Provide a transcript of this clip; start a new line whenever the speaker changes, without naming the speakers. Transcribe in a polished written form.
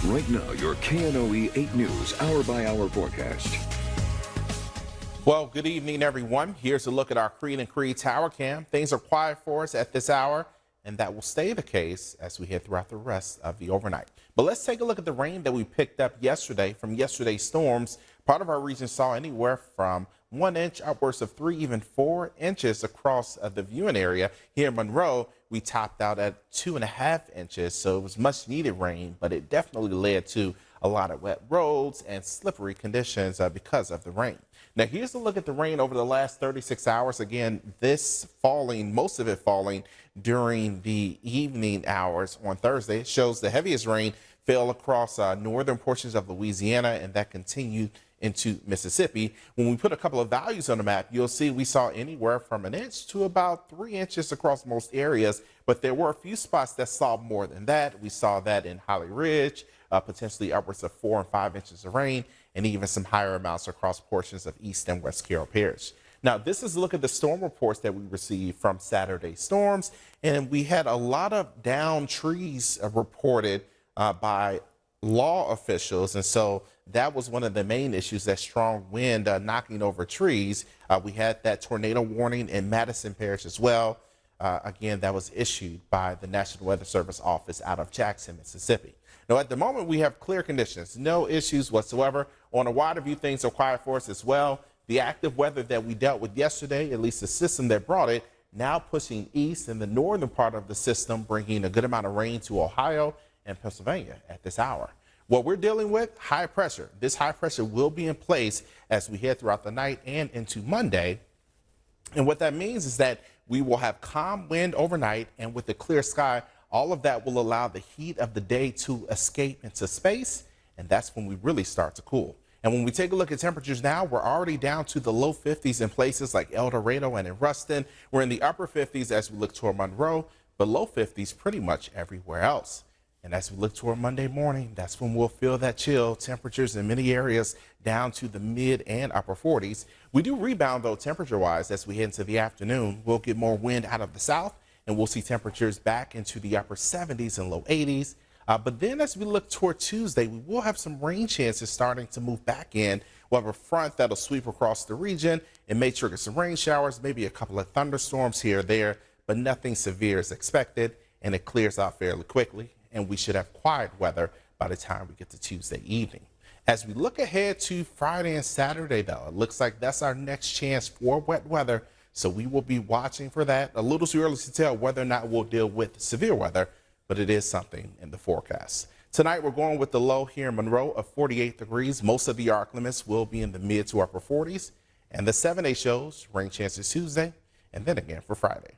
Right now, your KNOE 8 News hour-by-hour forecast.
Well, good evening, everyone. Here's a look at our Creed and Creed Tower Cam. Things are quiet for us at this hour, and that will stay the case as we head throughout the rest of the overnight. But let's take a look at the rain that we picked up yesterday from yesterday's storms. Part of our region saw anywhere from 1 inch upwards of 3, even 4 inches across the viewing area. Here in Monroe, we topped out at 2.5 inches, so it was much needed rain, but it definitely led to a lot of wet roads and slippery conditions because of the rain. Now, here's a look at the rain over the last 36 hours. Again, this falling, most of it falling during the evening hours on Thursday. It shows the heaviest rain fell across northern portions of Louisiana, and that continued into Mississippi. When we put a couple of values on the map, you'll see we saw anywhere from 1 inch to about 3 inches across most areas, but there were a few spots that saw more than that. We saw that in Holly Ridge, potentially upwards of 4 and 5 inches of rain, and even some higher amounts across portions of East and West Carroll Parish. Now, this is a look at the storm reports that we received from Saturday storms, and we had a lot of downed trees reported by law officials, and so that was one of the main issues, that strong wind knocking over trees. We had that tornado warning in Madison Parish as well. Again, that was issued by the National Weather Service office out of Jackson, Mississippi. Now, at the moment, we have clear conditions, no issues whatsoever. On a wider view, things are quiet for us as well. The active weather that we dealt with yesterday, at least the system that brought it, now pushing east in the northern part of the system, bringing a good amount of rain to Ohio and Pennsylvania at this hour. What we're dealing with, high pressure. This high pressure will be in place as we head throughout the night and into Monday. And what that means is that we will have calm wind overnight, and with the clear sky, all of that will allow the heat of the day to escape into space, and that's when we really start to cool. And when we take a look at temperatures now, we're already down to the low 50s in places like El Dorado and in Ruston. We're in the upper 50s as we look toward Monroe, but low 50s pretty much everywhere else. And as we look toward Monday morning, that's when we'll feel that chill. Temperatures in many areas down to the mid and upper 40s. We do rebound, though, temperature-wise, as we head into the afternoon. We'll get more wind out of the south, and we'll see temperatures back into the upper 70s and low 80s. But then as we look toward Tuesday, we will have some rain chances starting to move back in. We'll have a front that'll sweep across the region. It may trigger some rain showers, maybe a couple of thunderstorms here or there, but nothing severe is expected, and it clears out fairly quickly. And we should have quiet weather by the time we get to Tuesday evening. As we look ahead to Friday and Saturday, though, it looks like that's our next chance for wet weather. So we will be watching for that. A little too early to tell whether or not we'll deal with severe weather, but it is something in the forecast. Tonight, we're going with the low here in Monroe of 48 degrees. Most of the arc limits will be in the mid to upper 40s. And the 7-day shows rain chances Tuesday and then again for Friday.